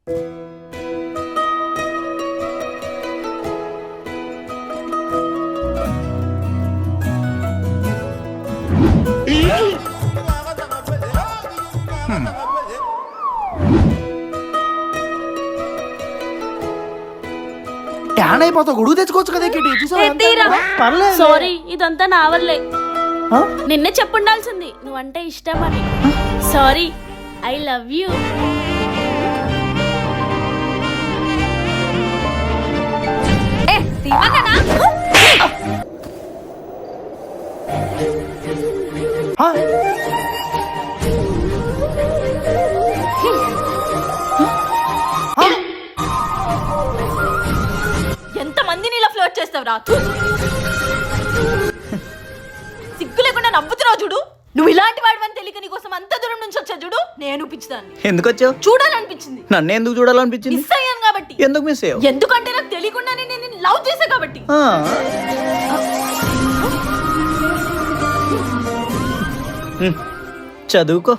Tan అయిపోతావు, గొడుగు తెచ్చుకోవచ్చు కదా పర్లేదు. సారీ, ఇదంతా నా వల్లే. నిన్నే చెప్పుండాల్సింది నువ్వంటే ఇష్టమని. Sorry, I love you. ఎంత మందిని ఇలా ఫ్లర్ట్ చేస్తావురా? సిగ్గు లేకుండా నవ్వుతున్నావు చూడు. నువ్వు ఇలాంటి వాడివని తెలియక నీకోసం అంత దూరం నుంచి వచ్చా చూడు. నేను పిచ్చిదాన్ని. ఎందుకు వచ్చావు? చూడాలనిపించింది. నన్ను ఎందుకు చూడాలనిపించింది? మిస్ అయ్యాను కాబట్టి. ఎందుకు మిస్ అయ్యావు? ఎందుకంటే నాకు తెలియకుండానే నేను లవ్ చేసా కాబట్టి. చదువుకో.